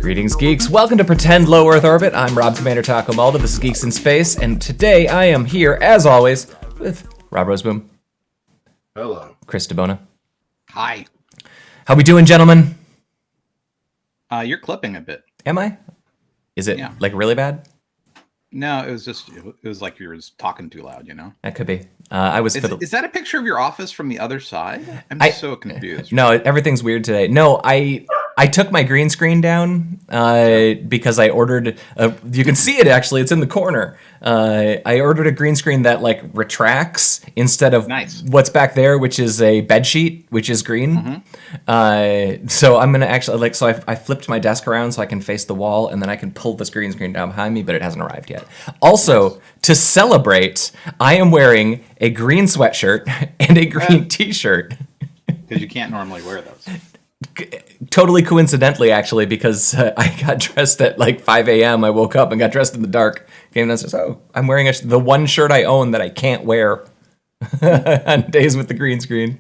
Greetings, geeks. Welcome to Pretend Low Earth Orbit. I'm Rob Commander Taco Malda. This is Geeks in Space, and today I am here, as always, with Rob Roseboom. Hello. Chris DeBona. Hi. How we doing, gentlemen? You're clipping a bit. Am I? Is it, like, really bad? No, it was like you were just talking too loud, you know? That could be. Is that a picture of your office from the other side? I'm so confused. No, everything's weird today. No, I took my green screen down because I ordered. You can see it actually; it's in the corner. I ordered a green screen that like retracts instead of what's back there, which is a bed sheet, which is green. So I'm gonna actually I flipped my desk around so I can face the wall, and then I can pull this green screen down behind me, but it hasn't arrived yet. Also, to celebrate, I am wearing a green sweatshirt and a green T-shirt because you can't normally wear those. Totally coincidentally, actually, because I got dressed at like 5 a.m. I woke up and got dressed in the dark. Came downstairs. Oh, I'm wearing the one shirt I own that I can't wear on days with the green screen.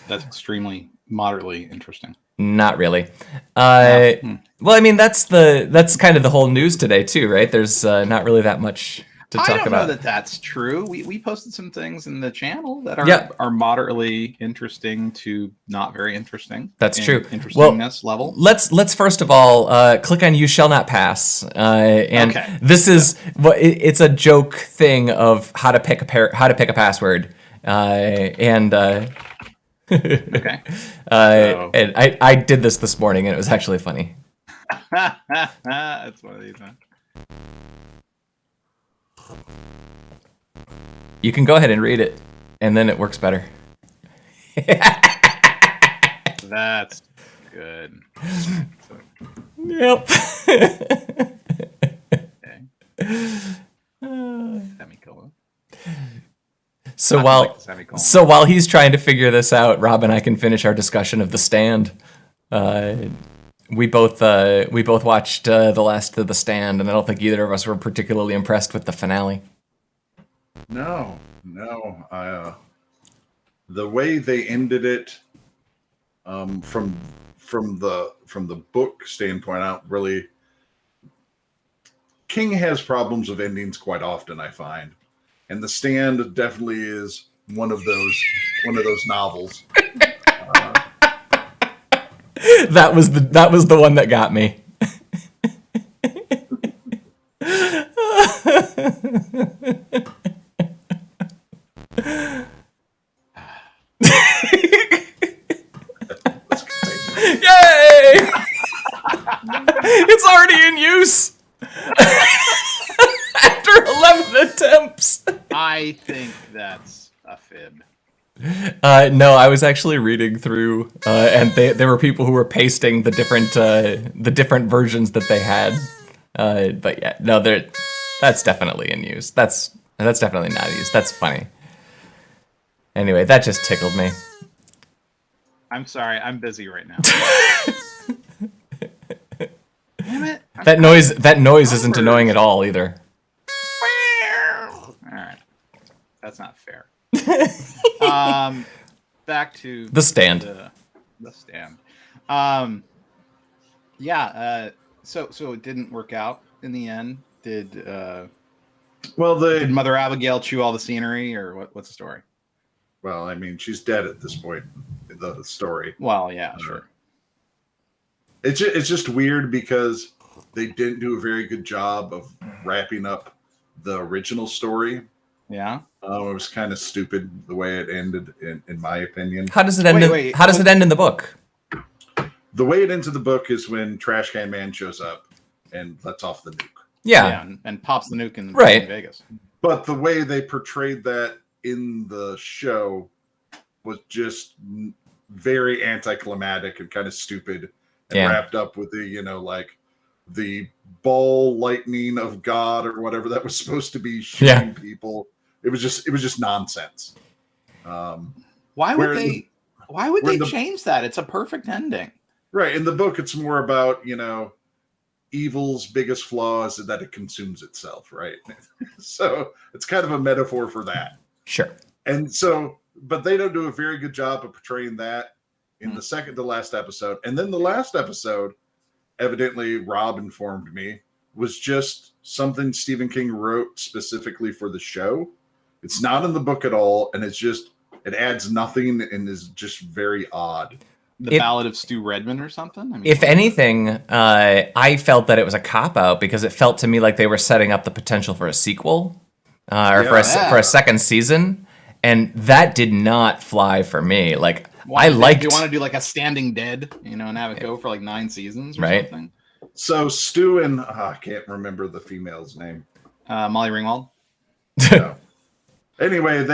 That's extremely moderately interesting. Not really. Well, I mean, that's kind of the whole news today too, right? There's not really that much to talk about. I don't know that that's true. We posted some things in the channel that are moderately interesting to not very interesting. That's true. Interestingness level. Let's first of all click on "You Shall Not Pass," and this is it's a joke thing of how to pick a password, and. Okay. And I did this morning, and it was actually funny. That's one of these. Huh? You can go ahead and read it, and then it works better. That's good. Yep. Okay. Semicolon. So while he's trying to figure this out, Rob and I can finish our discussion of The Stand. We both watched the last of The Stand, and I don't think either of us were particularly impressed with the finale. No. The way they ended it, from the book standpoint, I don't really. King has problems with endings quite often, I find, and The Stand definitely is one of those novels. That was the one that got me. Yay! It's already in use. After 11 attempts. I think that's a fib. No, I was actually reading through, and there were people who were pasting the different versions that they had. But yeah, no, that's definitely in use. That's definitely not used. That's funny. Anyway, that just tickled me. I'm sorry, I'm busy right now. Damn it! That noise isn't annoying at all either. All right, that's not fair. Back to The Stand. The Stand. So it didn't work out in the end. Did Mother Abigail chew all the scenery, or what's the story? Well, I mean, she's dead at this point in the story. Well, yeah, sure. It's just weird because they didn't do a very good job of wrapping up the original story. Yeah. It was kind of stupid the way it ended, in my opinion. How does it end? How does it end in the book? The way it ends in the book is when Trash Can Man shows up and lets off the nuke. Yeah, and pops the nuke in Vegas. But the way they portrayed that in the show was just very anticlimactic and kind of stupid, and wrapped up with the ball lightning of God or whatever that was supposed to be shooting people. It was just nonsense. Why would they change that? It's a perfect ending. Right. In the book, it's more about, evil's biggest flaw is that it consumes itself, right? So it's kind of a metaphor for that. Sure. And so but they don't do a very good job of portraying that in the second to last episode. And then the last episode, evidently Rob informed me, was just something Stephen King wrote specifically for the show. It's not in the book at all, and it adds nothing and is just very odd. The Ballad of Stu Redman or something? I mean, if anything, I felt that it was a cop-out because it felt to me like they were setting up the potential for a sequel for a second season, and that did not fly for me. Like, I liked... Do you want to do like a Standing Dead, and have it go for like 9 seasons or something? So Stu and... I can't remember the female's name. Molly Ringwald? No. Anyway,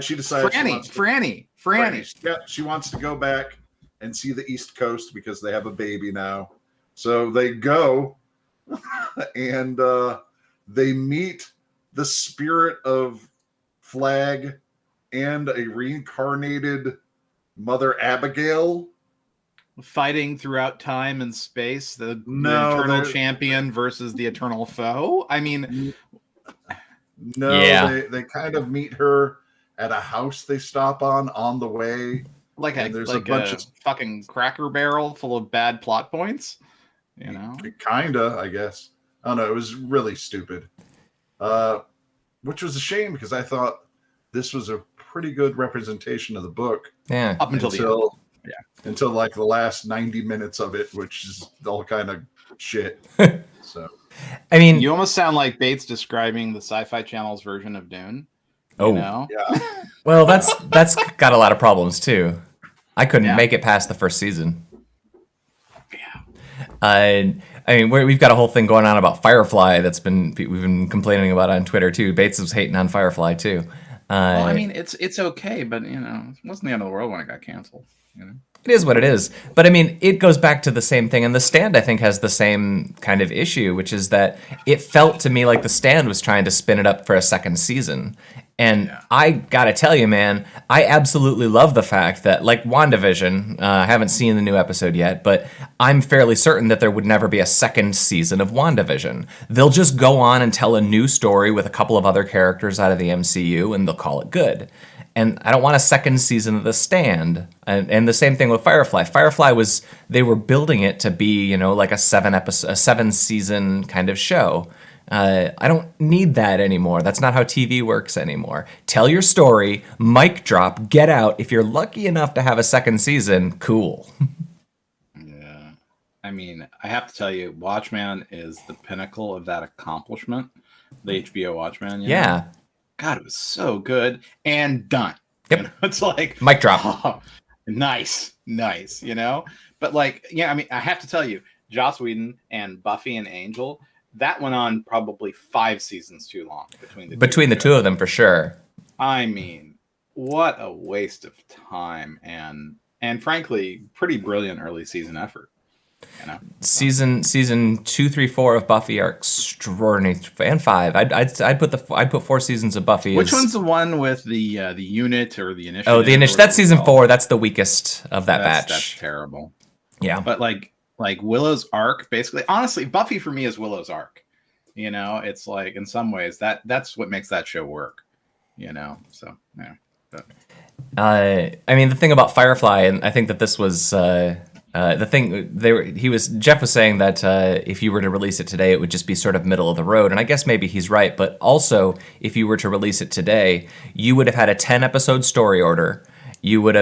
she decides... Franny. Yeah, she wants to go back and see the East Coast because they have a baby now. So they go and they meet the spirit of Flag and a reincarnated Mother Abigail. Fighting throughout time and space, the eternal champion versus the eternal foe. I mean... No, they kind of meet her at a house they stop on the way. There's a bunch of fucking Cracker Barrel full of bad plot points, Kinda, I guess. I don't know. It was really stupid, which was a shame because I thought this was a pretty good representation of the book. Yeah, up until like the last 90 minutes of it, which is all kind of shit. So, I mean, you almost sound like Bates describing the Sci-Fi Channel's version of Dune. Yeah. Well, that's got a lot of problems too. I couldn't make it past the first season. Yeah. I mean, we've got a whole thing going on about Firefly we've been complaining about on Twitter too. Bates was hating on Firefly too. Well, I mean, it's okay, but it wasn't the end of the world when it got canceled. It is what it is. But I mean, it goes back to the same thing. And The Stand, I think, has the same kind of issue, which is that it felt to me like The Stand was trying to spin it up for a second season. And I gotta tell you, man, I absolutely love the fact that, like WandaVision, I haven't seen the new episode yet, but I'm fairly certain that there would never be a second season of WandaVision. They'll just go on and tell a new story with a couple of other characters out of the MCU, and they'll call it good. And I don't want a second season of The Stand. And the same thing with Firefly. Firefly they were building it to be, like a 7-season kind of show. I don't need that anymore. That's not how TV works anymore. Tell your story, mic drop, get out. If you're lucky enough to have a second season, cool. Yeah. I mean, I have to tell you, Watchmen is the pinnacle of that accomplishment. The HBO Watchmen. Yeah. God, it was so good and done. Yep. It's like mic drop. Oh, nice. But I mean, I have to tell you, Joss Whedon and Buffy and Angel, that went on probably 5 seasons too long between the two of them, for sure. I mean, what a waste of time and frankly, pretty brilliant early season effort. Season 2, 3, 4 of Buffy are extraordinary, and 5. I'd put 4 seasons of Buffy. Which one's the one with the unit or the initiative? Oh, the initiative. That's season 4. That's the weakest of that batch. That's terrible. Yeah, but like Willow's arc, basically, honestly, Buffy for me is Willow's arc. It's like in some ways that's what makes that show work. So yeah. But. I mean, the thing about Firefly, and I think that this was. The thing Jeff was saying that if you were to release it today, it would just be sort of middle of the road, and I guess maybe he's right. But also, if you were to release it today, you would have had a 10-episode story order. You would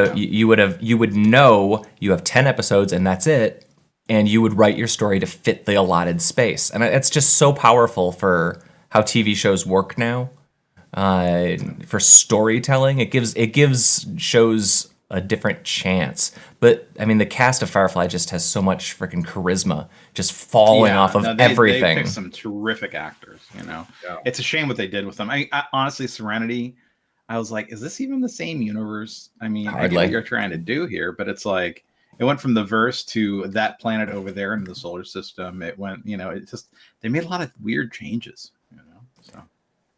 know you have 10 episodes and that's it, and you would write your story to fit the allotted space, and it's just so powerful for how TV shows work now. For storytelling, it gives shows a different chance. But I mean, the cast of Firefly just has so much freaking charisma, just falling off of everything. They picked some terrific actors. It's a shame what they did with them. I honestly, Serenity, I was like, is this even the same universe? I mean, I get what you're trying to do here, but it's like it went from the verse to that planet over there in the solar system. It went, it just, they made a lot of weird changes. So.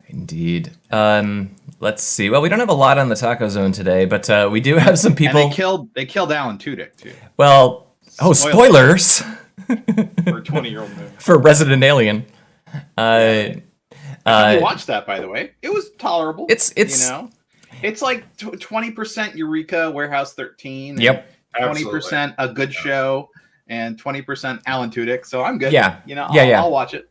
Indeed. Let's see. Well, we don't have a lot on the Taco Zone today, but we do have some people. And they killed Alan Tudyk too. Well, spoilers for a 20-year-old movie. For Resident Alien. I watched that, by the way. It was tolerable. It's It's like 20% Eureka, Warehouse 13. Yep. 20% A Good Show, and 20% Alan Tudyk. So I'm good. Yeah. I'll watch it.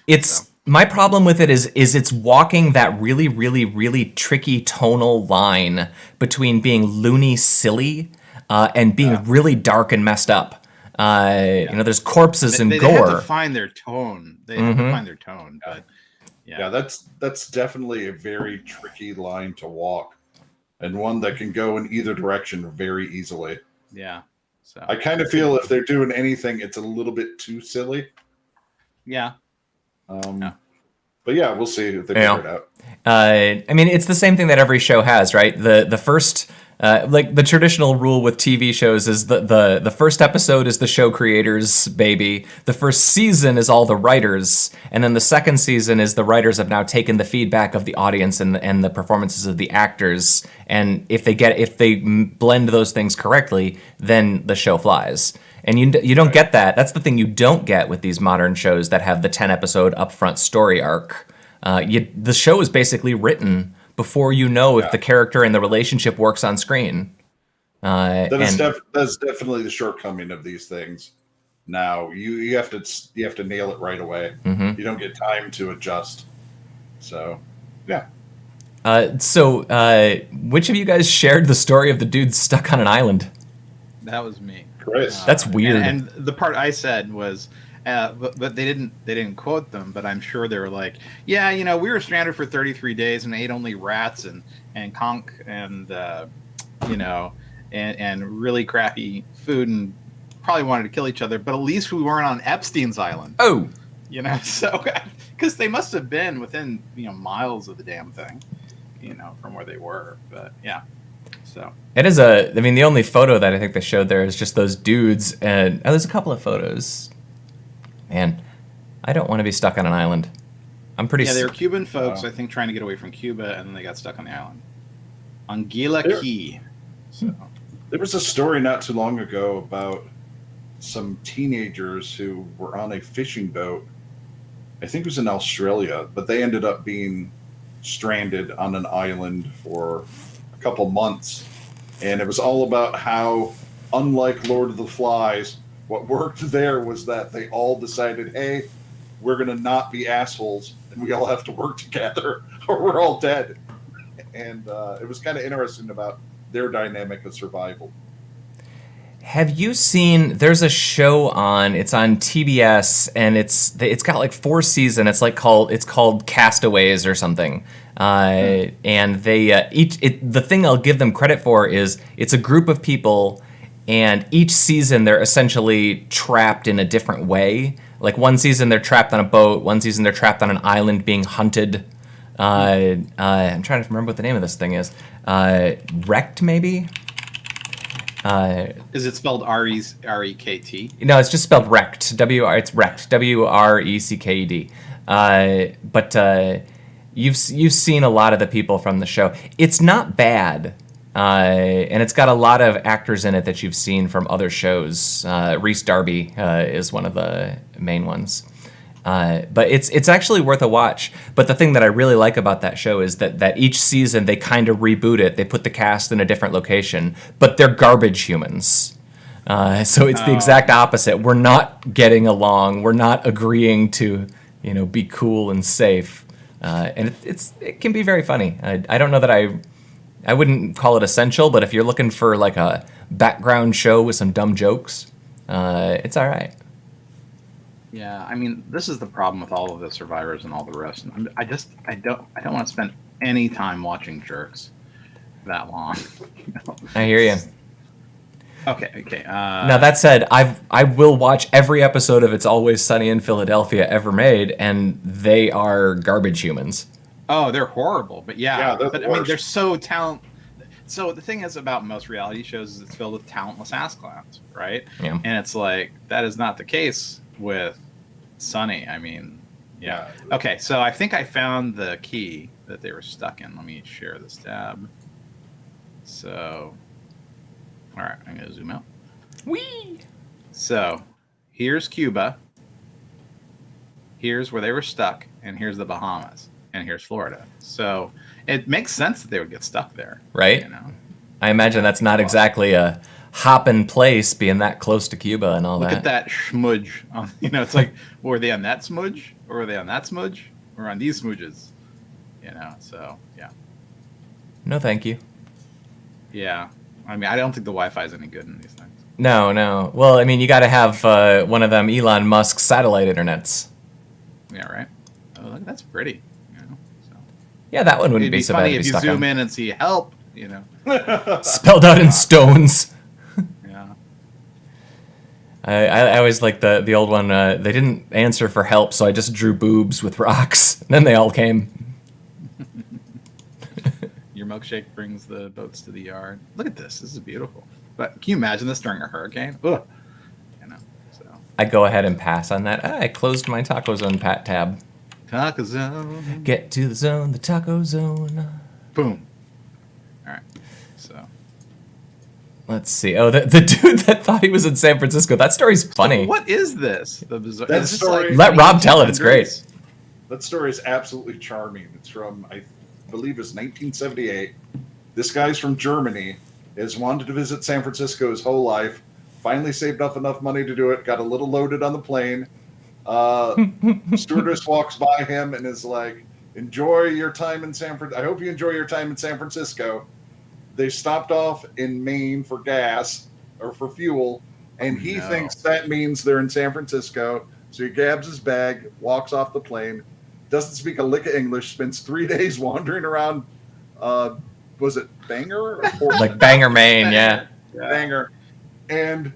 It's my problem with it is it's walking that really, really, really tricky tonal line between being loony, silly, and being really dark and messed up. There's corpses and they gore. They have to find their tone. But that's definitely a very tricky line to walk, and one that can go in either direction very easily. Yeah. So I kind of feel if they're doing anything, it's a little bit too silly. Yeah. But yeah, we'll see if they figure it out. It's the same thing that every show has, right? The first, like the traditional rule with TV shows is the first episode is the show creators' baby. The first season is all the writers, and then the second season is the writers have now taken the feedback of the audience and the performances of the actors, and if they blend those things correctly, then the show flies. And you don't get that. That's the thing you don't get with these modern shows that have the 10-episode upfront story arc. The show is basically written before you know if the character and the relationship works on screen. That's definitely the shortcoming of these things. Now you have to nail it right away. Mm-hmm. You don't get time to adjust. So, yeah. Which of you guys shared the story of the dude stuck on an island? That was me. Chris. That's weird. And the part I said was, but they didn't quote them, but I'm sure they were like, yeah, we were stranded for 33 days and ate only rats and conch and and really crappy food and probably wanted to kill each other, but at least we weren't on Epstein's island. Oh, so because they must have been within miles of the damn thing, from where they were. But yeah. So it is the only photo that I think they showed there is just those dudes, and there's a couple of photos. Man, I don't want to be stuck on an island. I'm pretty. Yeah, they were Cuban folks, I think, trying to get away from Cuba, and then they got stuck on the island. Anguilla Key. So there was a story not too long ago about some teenagers who were on a fishing boat. I think it was in Australia, but they ended up being stranded on an island for a couple months, and it was all about how, unlike Lord of the Flies, what worked there was that they all decided, hey, we're going to not be assholes and we all have to work together or we're all dead. And it was kind of interesting about their dynamic of survival. Have you seen, there's a show it's on TBS, and it's got like 4 seasons. It's called Castaways or something. And they the thing I'll give them credit for is it's a group of people, and each season they're essentially trapped in a different way. Like one season they're trapped on a boat, one season they're trapped on an island being hunted. I'm trying to remember what the name of this thing is. Wrecked, maybe? Is it spelled R-E-K-T? No, it's just spelled Wrecked. It's Wrecked. W-R-E-C-K-E-D. But you've seen a lot of the people from the show. It's not bad, and it's got a lot of actors in it that you've seen from other shows. Rhys Darby is one of the main ones. But it's actually worth a watch. But the thing that I really like about that show is that each season they kind of reboot it. They put the cast in a different location, but they're garbage humans. So it's the exact opposite. We're not getting along. We're not agreeing to, be cool and safe. And it can be very funny. I don't know that I wouldn't call it essential, but if you're looking for like a background show with some dumb jokes, it's all right. Yeah, I mean, this is the problem with all of the Survivors and all the rest. I don't want to spend any time watching jerks that long. I hear you. Okay. Now that said, I will watch every episode of It's Always Sunny in Philadelphia ever made, and they are garbage humans. Oh, they're horrible. But but I mean, they're so talented. So the thing is about most reality shows is it's filled with talentless ass clowns, right? Yeah. And it's like that is not the case with Sunny. I mean, yeah. Okay, so I think I found the key that they were stuck in. Let me share this tab. So, all right, I'm going to zoom out. Whee! So, here's Cuba. Here's where they were stuck, and here's the Bahamas. and here's Florida. So it makes sense that they would get stuck there, right? I imagine that's not exactly a hopping place, being that close to Cuba and all that. Look at that smudge. It's like, were they on that smudge, or were they on that smudge, or on these smudges? So yeah. No, thank you. Yeah, I mean, I don't think the Wi-Fi is any good in these things. No. Well, I mean, you got to have one of them Elon Musk satellite internets. Yeah, right. Oh, look, that's pretty. Yeah, that one wouldn't be so bad. It'd be funny if you zoom in and see help. Spelled out in stones. Yeah. I always like the old one. They didn't answer for help, so I just drew boobs with rocks. And then they all came. Your milkshake brings the boats to the yard. Look at this. This is beautiful. But can you imagine this during a hurricane? Ugh. So I go ahead and pass on that. I closed my Taco Zone tab. Taco Zone. Get to the zone, the Taco Zone. Boom. All right. So let's see. Oh, the dude that thought he was in San Francisco. That story's funny. So what is this? The bizarre. That story. Let Rob tell it. It's great. That story is absolutely charming. It's from, I believe, it's 1978. This guy's from Germany. Has wanted to visit San Francisco his whole life. Finally saved up enough money to do it. Got a little loaded on the plane. Stewardess walks by him and is like, "Enjoy your time in San Francisco. I hope you enjoy your time in San Francisco." They stopped off in Maine for gas or for fuel, and he thinks that means they're in San Francisco. So he grabs his bag, walks off the plane, doesn't speak a lick of English, spends 3 days wandering around. Was it Bangor? Like Bangor, Maine, yeah. Bangor. And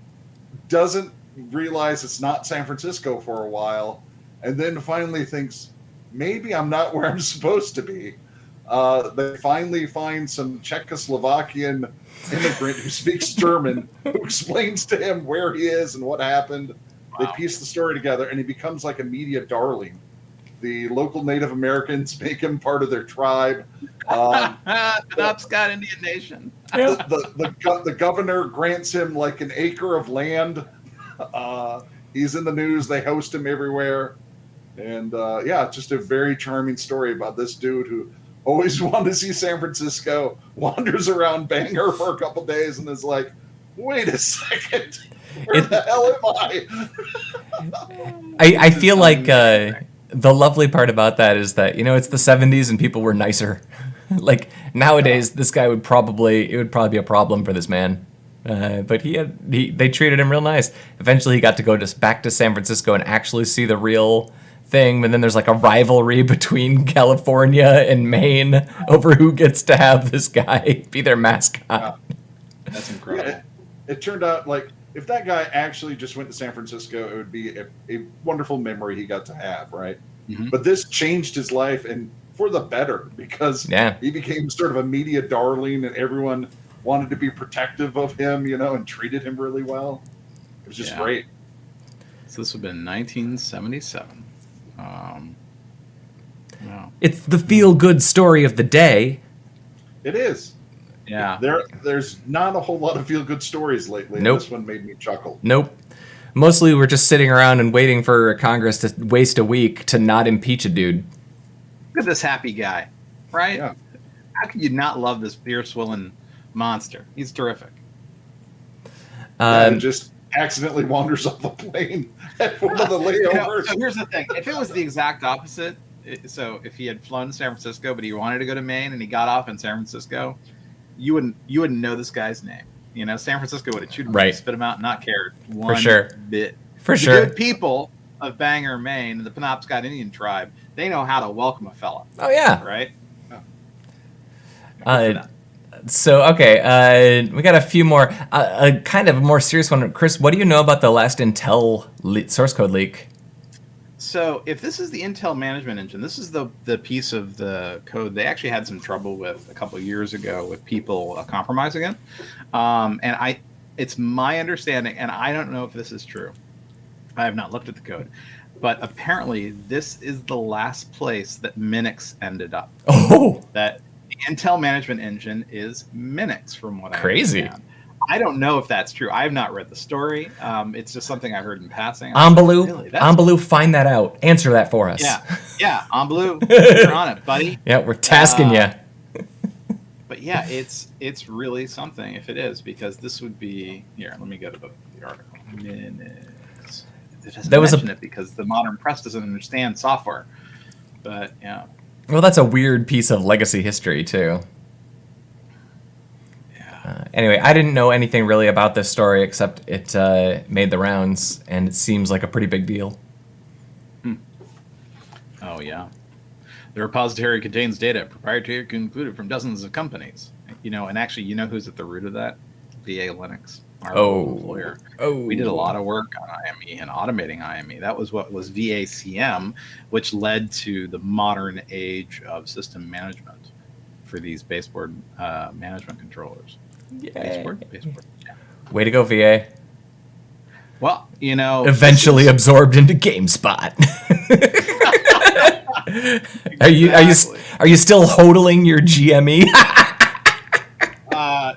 doesn't realize it's not San Francisco for a while, and then finally thinks, maybe I'm not where I'm supposed to be. They finally find some Czechoslovakian immigrant who speaks German, who explains to him where he is and what happened. Wow. They piece the story together, and he becomes like a media darling. The local Native Americans make him part of their tribe. Penobscot Indian Nation. The governor grants him like an acre of land. He's in the news. They host him everywhere. And just a very charming story about this dude who always wanted to see San Francisco, wanders around Bangor for a couple days, and is like, wait a second, where the hell am I? I feel like the lovely part about that is that, it's the 70s and people were nicer. Like nowadays, this guy would probably be a problem for this man. But they treated him real nice. Eventually he got to go back to San Francisco and actually see the real thing. And then there's like a rivalry between California and Maine over who gets to have this guy be their mascot. Wow. That's incredible. Yeah, it turned out like if that guy actually just went to San Francisco, it would be a wonderful memory he got to have, right? Mm-hmm. But this changed his life, and for the better, because he became sort of a media darling, and everyone wanted to be protective of him, and treated him really well. It was just great. So this would have been 1977. It's the feel-good story of the day. It is. Yeah. There's not a whole lot of feel-good stories lately. Nope. This one made me chuckle. Nope. Mostly we're just sitting around and waiting for Congress to waste a week to not impeach a dude. Look at this happy guy, right? Yeah. How can you not love this beer-swilling monster? He's terrific. And just accidentally wanders off the plane at one of the layovers. So here's the thing. If it was the exact opposite, so if he had flown to San Francisco, but he wanted to go to Maine and he got off in San Francisco, you wouldn't know this guy's name. San Francisco would have chewed him up, spit him out, and not cared one bit. For sure. The good people of Bangor, Maine, the Penobscot Indian tribe, they know how to welcome a fella. Oh, yeah. Right? So, okay, we got a few more. A kind of a more serious one. Chris, what do you know about the last Intel source code leak? So if this is the Intel management engine, this is the piece of the code they actually had some trouble with a couple of years ago with people compromising it. And it's my understanding, and I don't know if this is true. I have not looked at the code. But apparently this is the last place that Minix ended up. Oh! That the Intel management engine is Minix, from what I understand. Crazy. I don't know if that's true. I have not read the story. It's just something I heard in passing. Ambaloo, find that out. Answer that for us. Yeah. Yeah, on blue. You're on it, buddy. Yeah, we're tasking you. But yeah, it's really something if it is, because this would be here. Let me go to the article. Minix. It doesn't mention it because the modern press doesn't understand software. But yeah. Well, that's a weird piece of legacy history too. Yeah. Anyway, I didn't know anything really about this story except it made the rounds, and it seems like a pretty big deal. Oh yeah. The repository contains data proprietary concluded from dozens of companies. And actually, who's at the root of that? VA Linux, our employer. We did a lot of work on IME and automating IME. That was what was VACM, which led to the modern age of system management for these baseboard management controllers. Baseboard? Yeah. Way to go, VA. Well, eventually absorbed into GameSpot. Exactly. Are you still hodling your GME?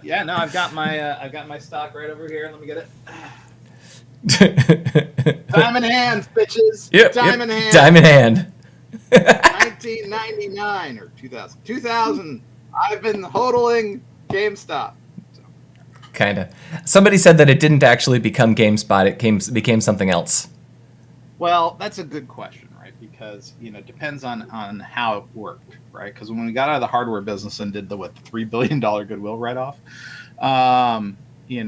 Yeah, no, I've got my stock right over here. Let me get it. Time in hand, bitches. Yep, Time in hand. Time in hand. 1999 or 2000. 2000. I've been hodling GameStop. Kind of. Somebody said that it didn't actually become GameSpot. It became something else. Well, that's a good question, right? Because it depends on how it worked, right? Because when we got out of the hardware business and did the $3 billion goodwill write-off, we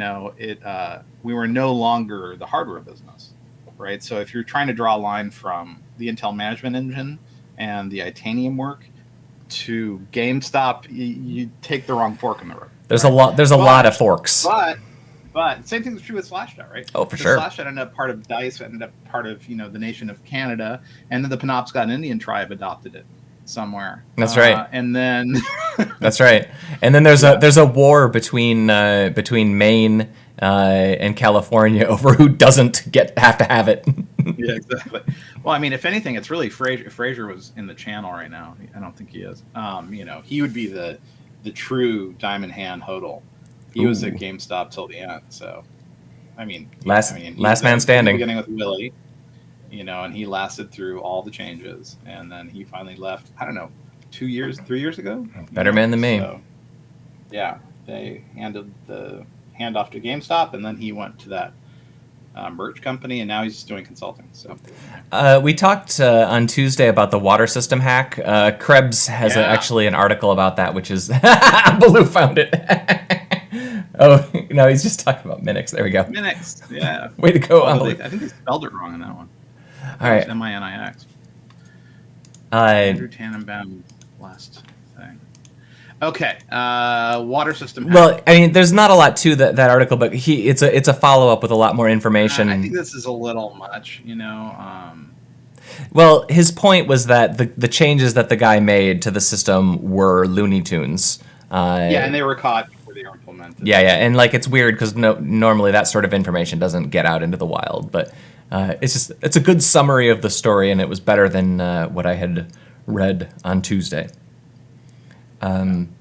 were no longer the hardware business, right? So if you're trying to draw a line from the Intel management engine and the Itanium work to GameStop, you take the wrong fork in the road. There's a lot of forks. But same thing is true with Slashdot, right? Oh, for sure. Slashdot ended up part of DICE, ended up part of the nation of Canada, and then the Penobscot Indian tribe adopted it somewhere. That's right. And then that's right. And then there's a war between Maine and California over who doesn't have to have it. Yeah, exactly. Well, I mean, if anything, it's really Fraser. If Fraser was in the channel right now, I don't think he is. He would be the true diamond hand hodl. He was at GameStop till the end, so last man standing. Beginning with Willie, and he lasted through all the changes, and then he finally left. I don't know, 3 years ago. Better man than me. So, yeah, they handed the handoff to GameStop, and then he went to that merch company, and now he's just doing consulting. So we talked on Tuesday about the water system hack. Krebs has actually an article about that, which is Baloo found it. Oh, no, he's just talking about Minix. There we go. Minix, yeah. Way to go. I think they spelled it wrong on that one. All right. Minix. Andrew Tannenbaum, last thing. Okay, water system hack. Well, I mean, there's not a lot to that article, but it's a follow-up with a lot more information. I think this is a little much, Well, his point was that the changes that the guy made to the system were Looney Tunes. And they were caught before they were implemented. Yeah, and it's weird because normally that sort of information doesn't get out into the wild, but it's a good summary of the story, and it was better than what I had read on Tuesday. And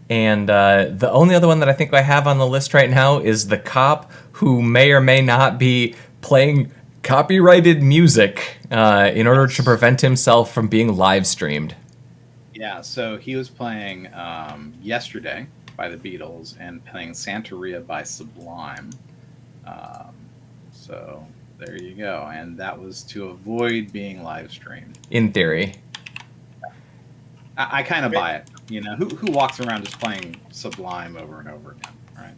the only other one that I think I have on the list right now is the cop who may or may not be playing copyrighted music in order to prevent himself from being live streamed. Yeah, so he was playing Yesterday by the Beatles and playing Santeria by Sublime. So there you go. And that was to avoid being live streamed. In theory. I kind of buy it. Who walks around just playing Sublime over and over again, right?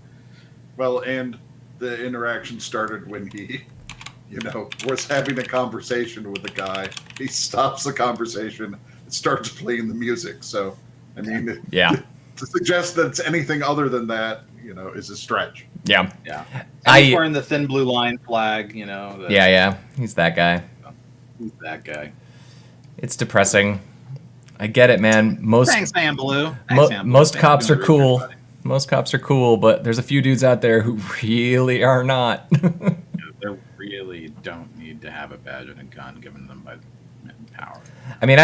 Well, and the interaction started when he, was having a conversation with a guy. He stops the conversation and starts playing the music. So, I mean, to suggest that it's anything other than that, is a stretch. Yeah. And he's wearing the thin blue line flag, Yeah. He's that guy. He's that guy. It's depressing. I get it, man. Thanks, Sam Blue. Most cops are cool. Most cops are cool, but there's a few dudes out there who really are not. They really don't need to have a badge and a gun given them by power. I mean,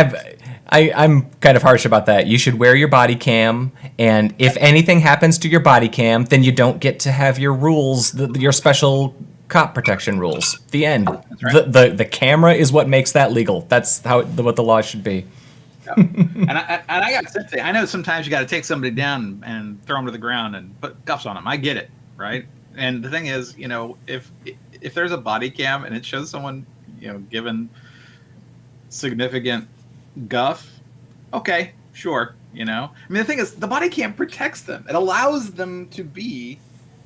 I'm kind of harsh about that. You should wear your body cam, and if anything happens to your body cam, then you don't get to have your rules, your special cop protection rules. The end. Right. The camera is what makes that legal. That's what the law should be. Yeah. And I got to say, I know sometimes you got to take somebody down and throw them to the ground and put cuffs on them. I get it, right? And the thing is, if there's a body cam and it shows someone, given significant guff, okay, sure. I mean, the thing is, the body cam protects them. It allows them to be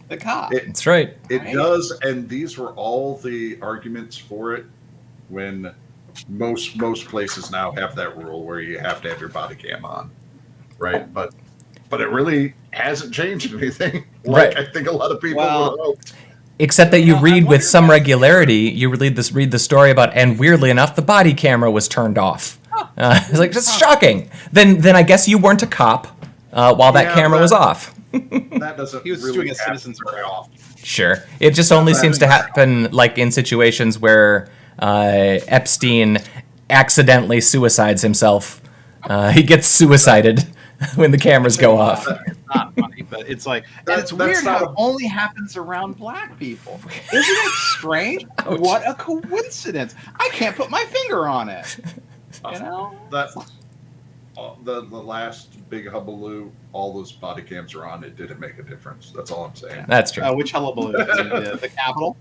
the cop. That's right. It does, and these were all the arguments for it when most places now have that rule where you have to have your body cam on, right? But it really hasn't changed anything. Right. I think a lot of people would hope. Except that you read with some regularity, you read the story about, and weirdly enough, the body camera was turned off. It's like, it's shocking. Then I guess you weren't a cop while that camera was off. That doesn't. He was really doing a citizen's arrest. Sure. It just only seems to happen like in situations where Epstein accidentally suicides himself. He gets suicided when the cameras go off. It's not funny, but it's like, and it's weird how it only happens around black people. Isn't it strange? Ouch. What a coincidence! I can't put my finger on it. That's the last big hullabaloo. All those body cams are on. It didn't make a difference. That's all I'm saying. That's true. Which hullabaloo? The Capitol.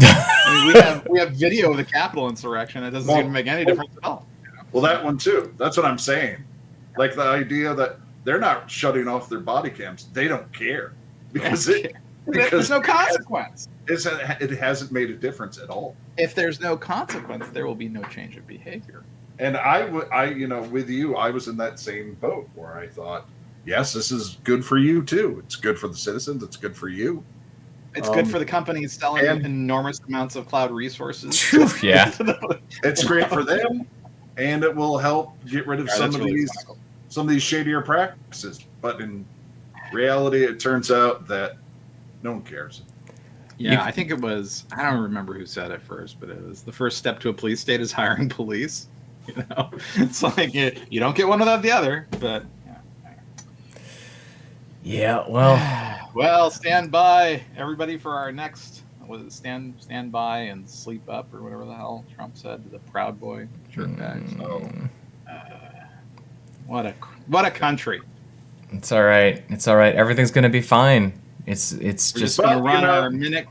I mean, we have video of the Capitol insurrection. It doesn't seem to make any difference at all. Well, that one too. That's what I'm saying. Like the idea that they're not shutting off their body cams. They don't care because there's no consequence. It hasn't made a difference at all. If there's no consequence, there will be no change of behavior. And with you, I was in that same boat where I thought, yes, this is good for you too. It's good for the citizens. It's good for you. It's good for the companies selling enormous amounts of cloud resources. Yeah. It's great for them, and it will help get rid of some of these shadier practices. But in reality, it turns out that no one cares. Yeah, I think it was, I don't remember who said it first, but it was the first step to a police state is hiring police. It's like you don't get one without the other, but well, stand by everybody for our next. Was it stand by and sleep up or whatever the hell Trump said, the Proud Boy jerk bags. What a country. It's all right. Everything's gonna be fine. We're just gonna run our Minix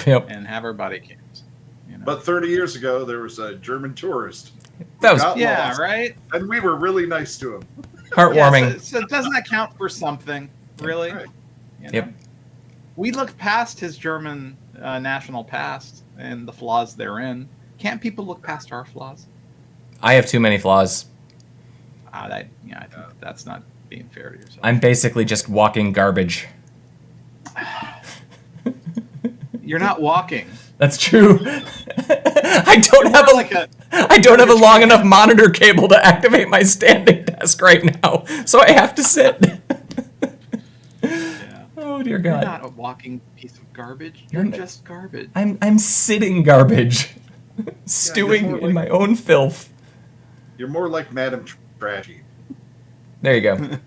and have our body cams. But 30 years ago, there was a German tourist. That was lost, right. And we were really nice to him. Heartwarming. Yeah, so doesn't that count for something, really? Right. Yep. We look past his German national past and the flaws therein. Can't people look past our flaws? I have too many flaws. I think that's not being fair to yourself. I'm basically just walking garbage. You're not walking. That's true. I don't have a long enough monitor cable to activate my standing desk right now, so I have to sit. Oh dear God! You're not a walking piece of garbage. You're just garbage. I'm sitting garbage, stewing in my own filth. You're more like Madam Trashy. There you go.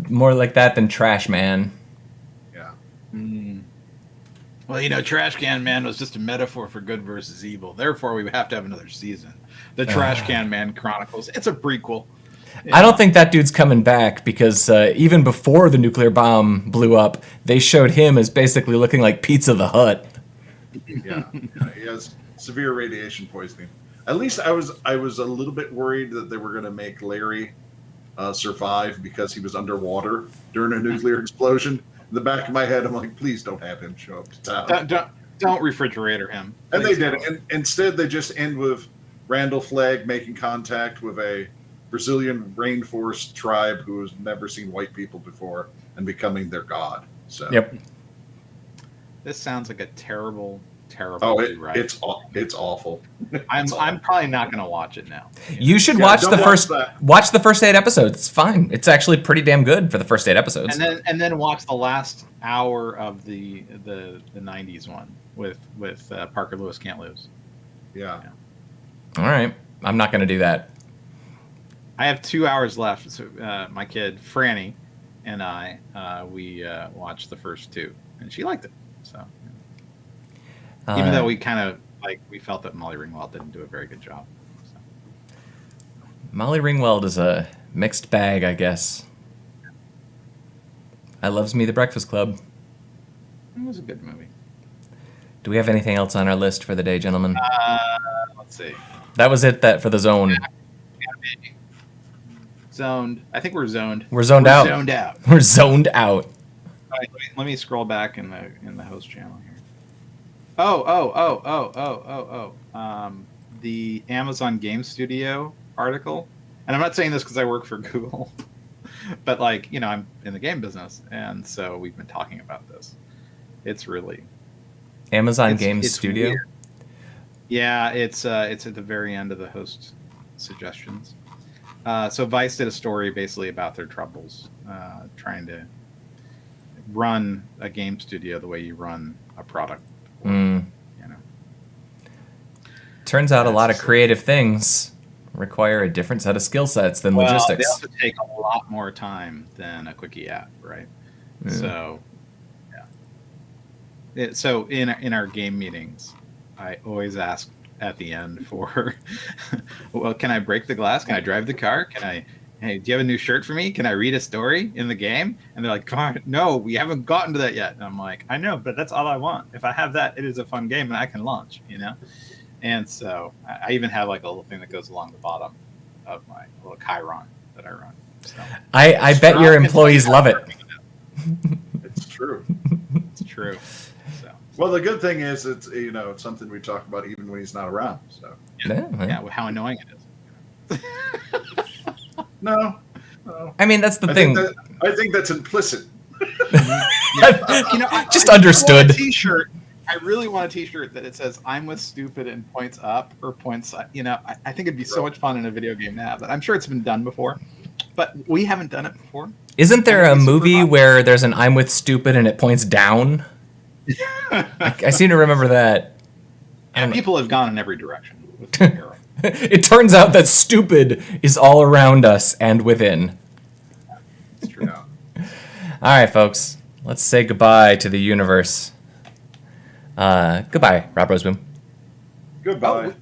More like that than Trash Man. Yeah. Well, Trash Can Man was just a metaphor for good versus evil. Therefore, we have to have another season. The Trash Can Man Chronicles. It's a prequel. I don't think that dude's coming back because even before the nuclear bomb blew up, they showed him as basically looking like Pizza the Hut. Yeah, he has severe radiation poisoning. At least I was a little bit worried that they were going to make Larry survive because he was underwater during a nuclear explosion. In the back of my head, I'm like, please don't have him show up to town. Don't refrigerator him. And they did. And instead, they just end with Randall Flagg making contact with a Brazilian rainforest tribe who has never seen white people before and becoming their god. So. Yep. This sounds like a terrible. It's awful. I'm probably not going to watch it now. You should watch the first 8 episodes. It's fine. It's actually pretty damn good for the first 8 episodes. And then watch the last hour of the 90s one with Parker Lewis Can't Lose. Yeah. All right. I'm not going to do that. I have 2 hours left. So my kid Franny and I we watched the first 2, and she liked it. So. Even though we kind of we felt that Molly Ringwald didn't do a very good job. So. Molly Ringwald is a mixed bag, I guess. I loves Me the Breakfast Club. It was a good movie. Do we have anything else on our list for the day, gentlemen? Let's see. That was it for the zone. Yeah, zoned. I think we're zoned. We're zoned out. Zoned out. We're zoned out. All right, let me scroll back in the host channel here. The Amazon Game Studio article, and I'm not saying this because I work for Google, but I'm in the game business, and so we've been talking about this. It's really Amazon Game Studio. Weird. Yeah, it's at the very end of the host suggestions. So Vice did a story basically about their troubles trying to run a game studio the way you run a product. Turns out a lot of creative things require a different set of skill sets than logistics. They also take a lot more time than a quickie app, right? Yeah. So, yeah. So in our game meetings, I always ask at the end for, well, can I break the glass? Can I drive the car? Hey, do you have a new shirt for me? Can I read a story in the game? And they're like, God, no, we haven't gotten to that yet. And I'm like, I know, but that's all I want. If I have that, it is a fun game and I can launch, And so I even have a little thing that goes along the bottom of my little Chiron that I run. So I bet your employees love it. It's true. It's true. So. Well, the good thing is it's it's something we talk about even when he's not around. So yeah, how annoying it is. No. I mean, that's the thing. I think that's implicit. Just understood. I really want a T-shirt that it says "I'm with stupid" and points up or points. I think it'd be so much fun in a video game to have that. I'm sure it's been done before, but we haven't done it before. Isn't there a movie where there's an "I'm with stupid" and it points down? I seem to remember that. And people have gone in every direction with the hero. It turns out that stupid is all around us and within. It's true. All right, folks. Let's say goodbye to the universe. Goodbye, Rob Roseboom. Goodbye.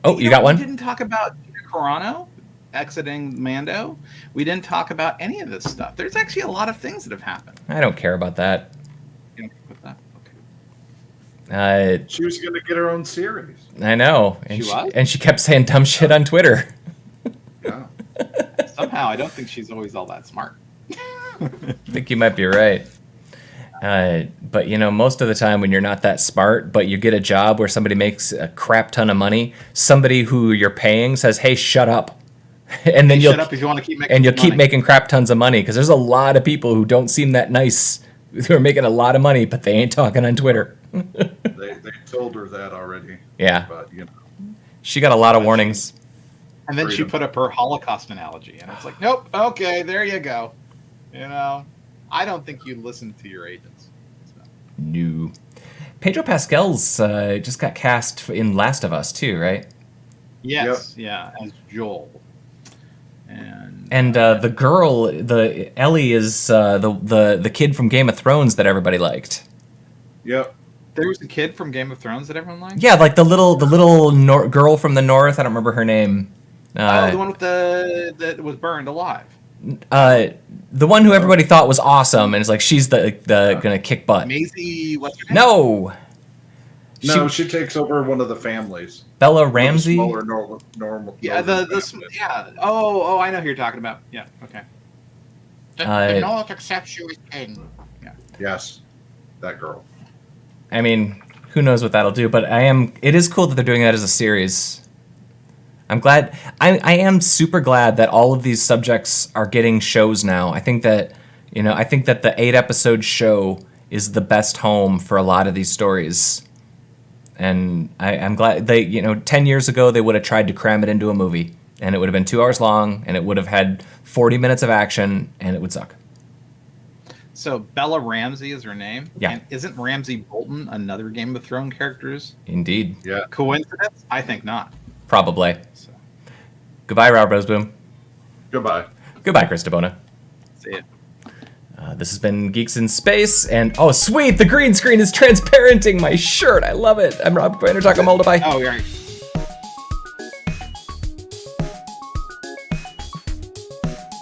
You got one? We didn't talk about Gina Carano exiting Mando. We didn't talk about any of this stuff. There's actually a lot of things that have happened. I don't care about that. You don't care about that? Okay. She was going to get her own series. I know. And she kept saying dumb shit on Twitter. Yeah. Somehow, I don't think she's always all that smart. I think you might be right. But most of the time when you're not that smart, but you get a job where somebody makes a crap ton of money, somebody who you're paying says, "Hey, shut up," and then shut up if you want to keep making. And you'll keep making crap tons of money because there's a lot of people who don't seem that nice who are making a lot of money, but they ain't talking on Twitter. They told her that already. Yeah, but she got a lot of warnings. And then she put up her Holocaust analogy, and it's like, nope, okay, there you go. I don't think you listen to your agents. So. No. Pedro Pascal's just got cast in Last of Us too, right? Yes, yeah, as Joel. And the girl, the Ellie, is the kid from Game of Thrones that everybody liked. Yep. There was a kid from Game of Thrones that everyone liked? Yeah, like the little girl from the north. I don't remember her name. The one with that was burned alive. The one who everybody thought was awesome, and it's like she's the gonna kick butt. Maisie, what's her name? No, she takes over one of the families. Bella Ramsey. Smaller, normal. Yeah, yeah. Oh, I know who you're talking about. Yeah, okay. The North accepts you as king. Yeah. Yes, that girl. I mean, who knows what that'll do? But it is cool that they're doing that as a series. I'm glad. I am super glad that all of these subjects are getting shows now. I think that the 8-episode show is the best home for a lot of these stories. And I'm glad 10 years ago they would have tried to cram it into a movie, and it would have been 2 hours long, and it would have had 40 minutes of action, and it would suck. So Bella Ramsey is her name? Yeah. And isn't Ramsey Bolton another Game of Thrones character? Indeed. Yeah. Coincidence? I think not. Probably. So. Goodbye, Rob Roseboom. Goodbye. Goodbye, Chris DeBona. See ya. This has been Geeks in Space, and oh sweet, the green screen is transparenting my shirt. I love it. I'm Rob Banner, talking Moldavai. Oh, right.